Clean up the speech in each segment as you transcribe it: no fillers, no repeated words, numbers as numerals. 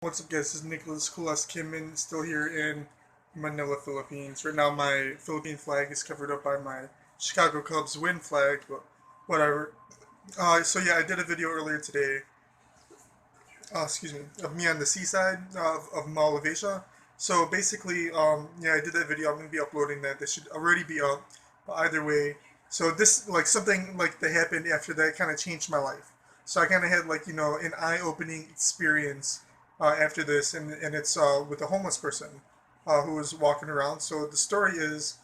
What's up, guys? This is Nicholas Kulas Kimmin, still here in Manila, Philippines. Right now, my Philippine flag is covered up by my Chicago Cubs win flag, but whatever. So yeah, I did a video earlier today, excuse me, of me on the seaside of Malaysia. So basically, yeah, I did that video. I'm gonna be uploading that. This should already be up. But either way, so this like something like that happened after that kind of changed my life. So I kind of had like an eye-opening experience after this, and it's with a homeless person who was walking around. So the story is,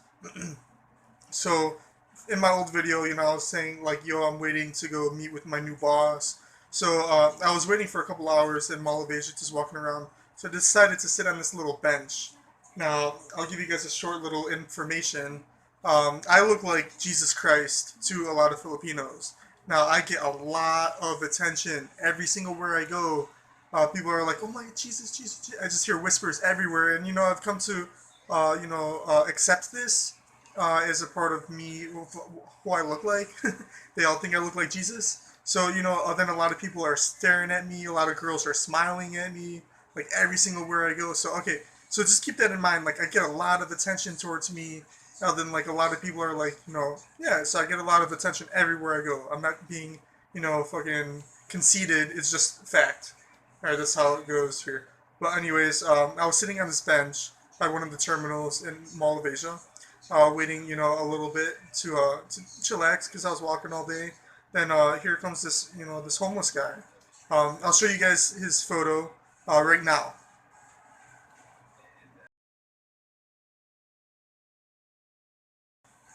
so in my old video, I was saying like, yo, I'm waiting to go meet with my new boss. So I was waiting for a couple hours in Malaysia, just walking around. So I decided to sit on this little bench. Now I'll give you guys a short little information. I look like Jesus Christ to a lot of Filipinos. Now I get a lot of attention every single where I go. People are like, "Oh my Jesus, Jesus, Jesus!" I just hear whispers everywhere, and I've come to, accept this as a part of me, who I look like. They all think I look like Jesus. So then a lot of people are staring at me. A lot of girls are smiling at me, like every single where I go. So okay, so just keep that in mind. Like I get a lot of attention towards me. Now then, like a lot of people are like, yeah. So I get a lot of attention everywhere I go. I'm not being, fucking conceited. It's just fact. All right, that's how it goes here. But anyways, I was sitting on this bench by one of the terminals in Mall of Asia, waiting, a little bit to chillax because I was walking all day. Then here comes this, this homeless guy. I'll show you guys his photo right now.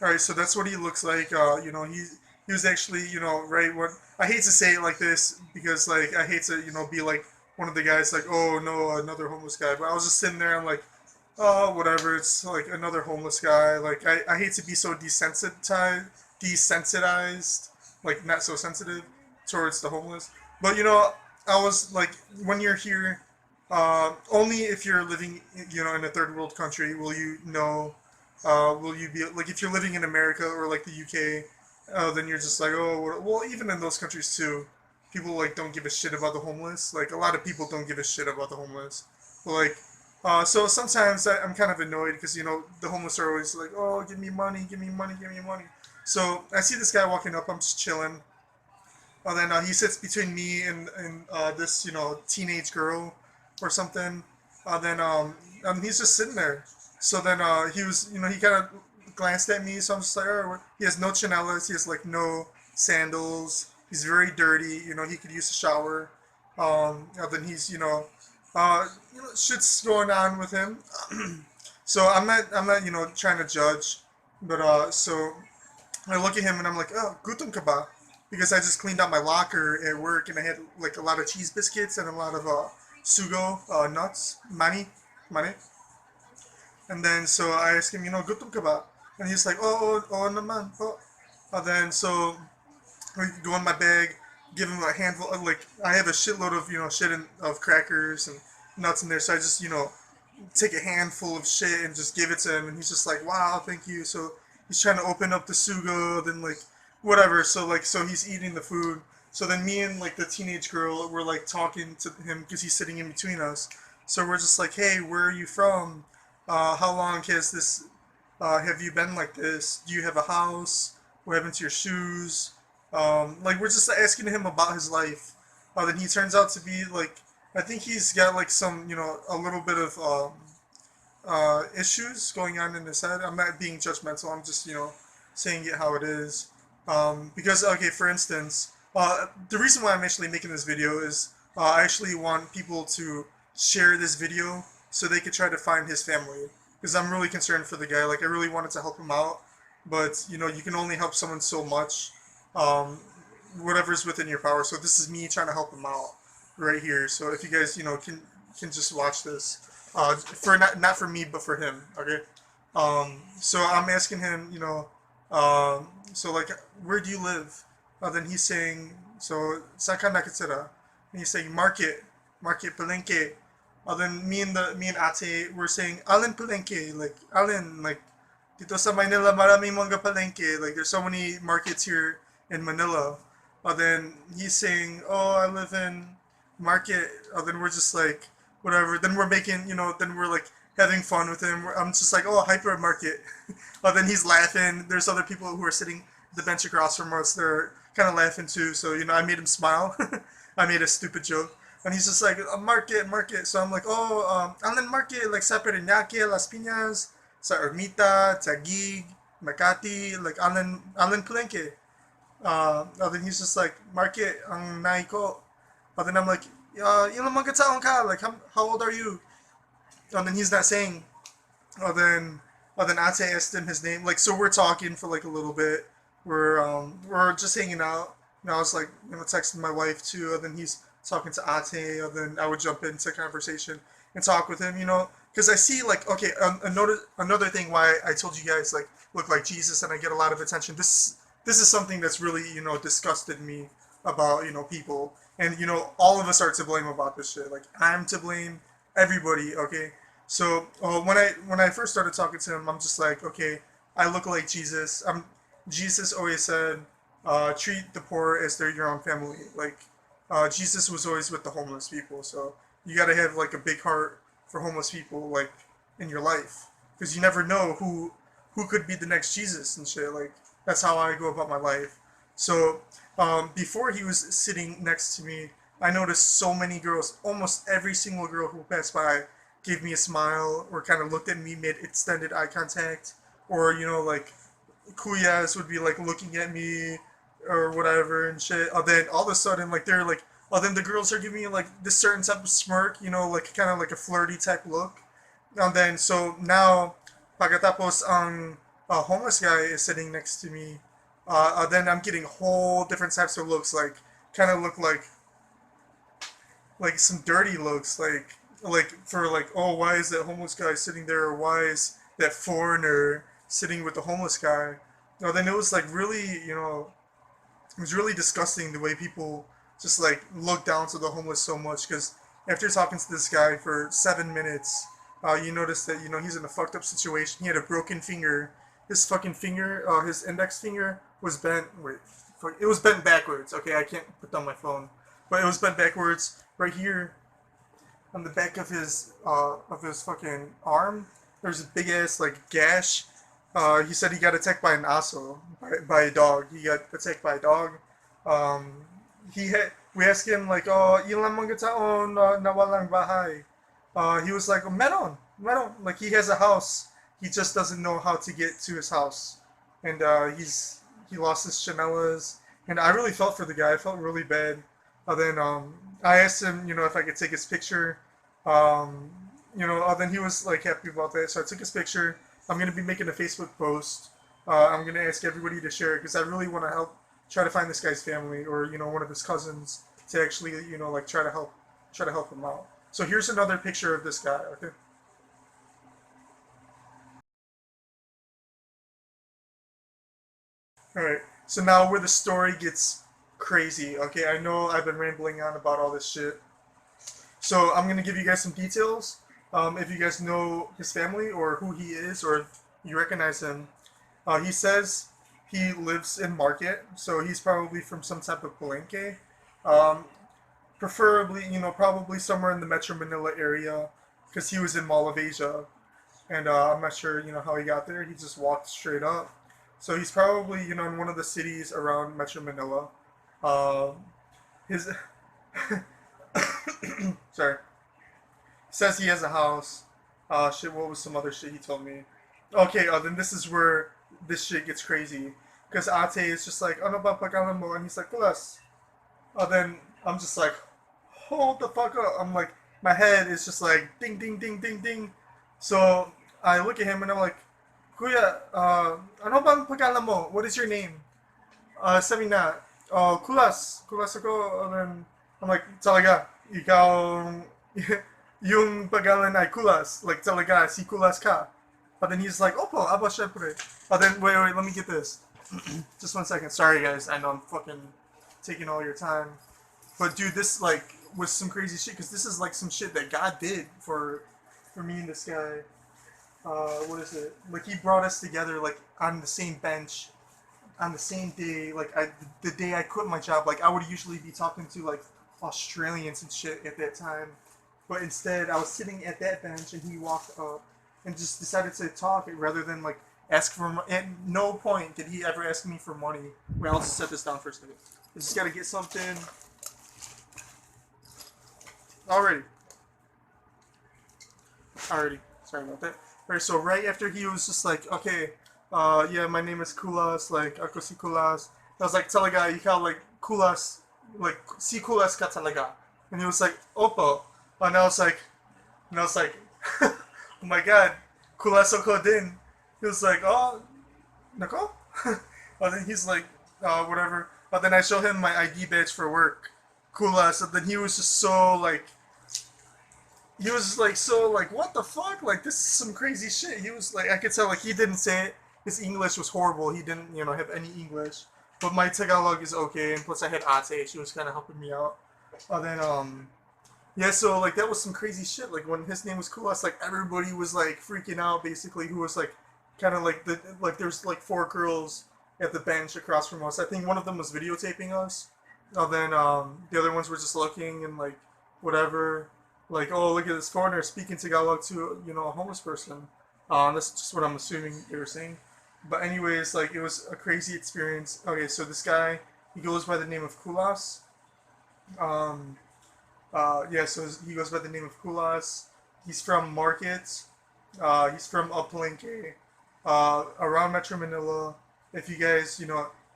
All right, so that's what he looks like. He was actually, right when I hate to say it like this because like I hate to, be like one of the guys like, oh no, another homeless guy. But I was just sitting there, I'm like, oh, whatever. It's like another homeless guy. Like I hate to be so desensitized, like not so sensitive towards the homeless. But I was like, when you're here, only if you're living, in a third world country will you know. Will you be like if you're living in America or like the UK? Then you're just like, oh, well, even in those countries too, people like don't give a shit about the homeless. Like a lot of people don't give a shit about the homeless. But like, so sometimes I'm kind of annoyed because the homeless are always like, oh, give me money, give me money, give me money. So I see this guy walking up. I'm just chilling. Then he sits between me and this teenage girl or something. He's just sitting there. So then he was he kind of glanced at me. So I'm just like, oh, he has no chanelas. He has like no sandals. He's very dirty. He could use a shower. Then he's shit's going on with him. So I'm not trying to judge, but so I look at him and I'm like, oh, gutom ka ba? Because I just cleaned out my locker at work and I had like a lot of cheese biscuits and a lot of sugo nuts, mani. And then so I asked him, gutom ka ba? And he's like, oh naman, oh. And then so I go in my bag, give him a handful of like I have a shitload of of crackers and nuts in there. So I just take a handful of shit and just give it to him, and he's just like, "Wow, thank you." So he's trying to open up the sugo, then like whatever. So he's eating the food. So then me and like the teenage girl were like talking to him because he's sitting in between us. So we're just like, "Hey, where are you from? How long has this? Have you been like this? Do you have a house? What happened to your shoes?" Like we're just asking him about his life. Then he turns out to be like I think he's got like some a little bit of issues going on in his head. I'm not being judgmental. I'm just saying it how it is. Because okay, for instance, the reason why I'm actually making this video is I actually want people to share this video so they could try to find his family. Because I'm really concerned for the guy. Like I really wanted to help him out, but you can only help someone so much. Um, Whatever's within your power. So this is me trying to help him out right here. So if you guys can just watch this, for not for me but for him. Okay. So I'm asking him, so like, where do you live? Then he's saying, so saan ka nakatira? And he's saying market palengke. Then me and ate were saying alin palengke, like alin, like dito sa Manila maraming mga palengke, like there's so many markets here in Manila. Then he's saying, oh, I live in market. Then we're just like, whatever. Then we're making, then we're like having fun with him. I'm just like, oh, hypermarket. Oh, then he's laughing. There's other people who are sitting the bench across from us. They're kind of laughing too. So I made him smile. I made a stupid joke, and he's just like, market, market. So I'm like, oh, Alan Market, like sa Perinaque, Las Piñas, sa Ermita, Taguig, Makati, like Alan Palenque. And then he's just like, market ang nai ko. And then I'm like, ilang mga taon ka? Like, how old are you? And then he's not saying. And then, Ate asked him his name. Like, so we're talking for like a little bit. We're just hanging out. And I was like, texting my wife too. And then he's talking to Ate. And then I would jump into conversation and talk with him. Because I see like, okay, another thing why I told you guys like look like Jesus and I get a lot of attention. This is something that's really disgusted me about people, and all of us are to blame about this shit. Like I'm to blame, everybody. Okay, so when I first started talking to him, I'm just like, okay, I look like Jesus. Jesus always said, treat the poor as they're your own family. Like Jesus was always with the homeless people, so you gotta have like a big heart for homeless people, like in your life, because you never know who could be the next Jesus and shit. Like that's how I go about my life. So before he was sitting next to me, I noticed so many girls, almost every single girl who passed by gave me a smile or kind of looked at me, made extended eye contact, or like kuyas would be like looking at me or whatever and shit. Then all of a sudden, like they're like, then the girls are giving me like this certain type of smirk, like kind of like a flirty type look. And then so now, pagkatapos ang homeless guy is sitting next to me, then I'm getting whole different types of looks, like kind of look like some dirty looks, like for like, oh, why is that homeless guy sitting there, or why is that foreigner sitting with the homeless guy? Then it was like really, it was really disgusting the way people just like look down to the homeless so much. Because after talking to this guy for 7 minutes, you notice that he's in a fucked up situation. He had a broken finger. His fucking finger, his index finger was bent. Wait, fuck, it was bent backwards. Okay, I can't put down my phone, but it was bent backwards right here on the back of his fucking arm. There's a big ass like gash. He said he got attacked by an aso, by a dog. He got attacked by a dog. We asked him like, oh, ilang mga taon na walang bahay. He was like, oh, meron. Like he has a house. He just doesn't know how to get to his house, and he lost his chanelas. And I really felt for the guy. I felt really bad. Then I asked him, if I could take his picture. Then he was like happy about that, so I took his picture. I'm gonna be making a Facebook post. I'm gonna ask everybody to share it because I really want to try to find this guy's family, or one of his cousins, to actually like try to help him out. So here's another picture of this guy. Okay. All right. So now where the story gets crazy. Okay, I know I've been rambling on about all this shit. So I'm gonna give you guys some details. If you guys know his family or who he is, or you recognize him, he says he lives in Market, so he's probably from some type of palenque. Um, Preferably, probably somewhere in the Metro Manila area, because he was in Mall of Asia, and I'm not sure, how he got there. He just walked straight up. So he's probably, in one of the cities around Metro Manila. Um, his sorry, says he has a house. Shit, what was some other shit he told me? Okay, then this is where this shit gets crazy. Because Ate is just like, ano ba pagkalan mo? And he's like, plus. Then I'm just like, hold the fuck up. I'm like, my head is just like, ding, ding, ding, ding, ding. So I look at him and I'm like, Kuya, ano bang pagkalan mo? What is your name? Sabi na, oh, kulas. Kulas ako. And then I'm like, talaga, ikaw, yung pagalan ay kulas. Like, talaga, si kulas ka. But then he's like, opo, aba syempre. Then, wait, let me get this. Just 1 second. Sorry, guys. I know I'm fucking taking all your time. But, dude, this, like, was some crazy shit. Because this is, like, some shit that God did for me and this guy. What is it? Like, he brought us together, like, on the same bench. On the same day, like, the day I quit my job, like, I would usually be talking to, like, Australians and shit at that time. but instead I was sitting at that bench and he walked up and just decided to talk rather than like ask for. At no point did he ever ask me for money. Wait, I'll just set this down for a second. I just gotta get something. Alrighty. Alrighty. Sorry about that. Alright, so right after he was just like, okay, yeah, my name is Kulas, like, ako si Kulas. I was like, talaga, ikaw, like, Kulas, like, si Kulas ka talaga. And he was like, opo. And I was like, oh my god, Kulas ako din. He was like, oh, nako? And then he's like, whatever. But then I show him my ID badge for work. Kulas. And then he was just so, like, he was like so like what the fuck, like this is some crazy shit. He was like, I could tell like he didn't say it, his English was horrible, he didn't have any English, but my Tagalog is okay, and plus I had ate, she was kind of helping me out. And then yeah, so like that was some crazy shit. Like when his name was Kulas, like everybody was like freaking out basically, who was like kind of like there's like four girls at the bench across from us. I think one of them was videotaping us, and then the other ones were just looking and like whatever. Like, oh, look at this foreigner speaking Tagalog to, a homeless person. That's just what I'm assuming they were saying. But anyways, like, it was a crazy experience. Okay, so this guy, he goes by the name of Kulas. Yeah, so he goes by the name of Kulas. He's from Market. He's from Uplinke, around Metro Manila. If you guys,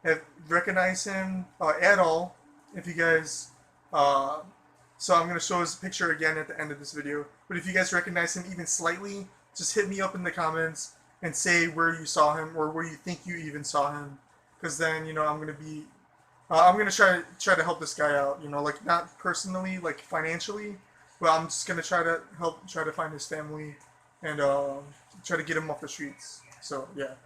have recognized him at all, if you guys... So I'm going to show his picture again at the end of this video. But if you guys recognize him even slightly, just hit me up in the comments and say where you saw him or where you think you even saw him. Because then, I'm going to be... I'm going to try to help this guy out. Like not personally, like financially. But I'm just going to try to find his family and try to get him off the streets. So, yeah.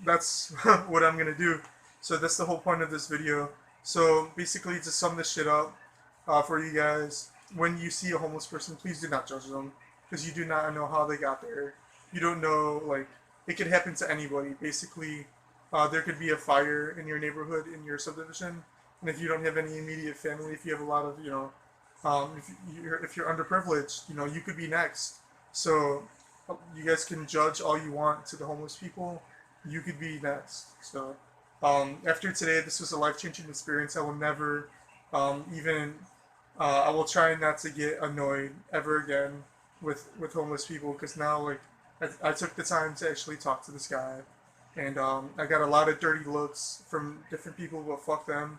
That's what I'm going to do. So that's the whole point of this video. So basically, to sum this shit up, for you guys, when you see a homeless person, please do not judge them, because you do not know how they got there. You don't know, like, it could happen to anybody. Basically, there could be a fire in your neighborhood, in your subdivision, and if you don't have any immediate family, if you have a lot of, if you're underprivileged, you could be next. So, you guys can judge all you want to the homeless people. You could be next. So, after today, this was a life-changing experience. I will never I will try not to get annoyed ever again with homeless people, because now like I took the time to actually talk to this guy, and I got a lot of dirty looks from different people, but fuck them,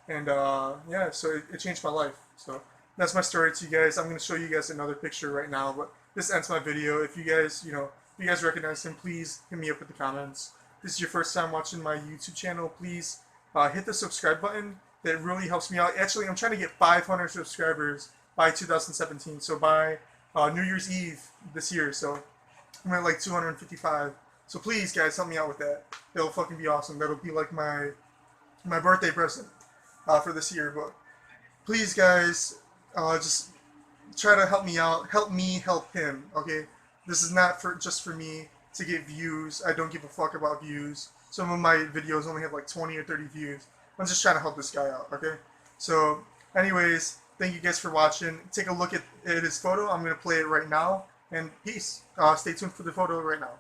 and yeah, so it changed my life. So that's my story to you guys. I'm going to show you guys another picture right now, but this ends my video. If you guys, if you guys recognize him, please hit me up in the comments. If this is your first time watching my YouTube channel, please hit the subscribe button. That really helps me out. Actually, I'm trying to get 500 subscribers by 2017. So by New Year's Eve this year. So I'm at like 255. So please, guys, help me out with that. It'll fucking be awesome. That'll be like my birthday present for this year. But please, guys, just try to help me out. Help me help him. Okay, this is not just for me to get views. I don't give a fuck about views. Some of my videos only have like 20 or 30 views. I'm just trying to help this guy out, okay? So, anyways, thank you guys for watching. Take a look at his photo. I'm going to play it right now. And peace. Stay tuned for the photo right now.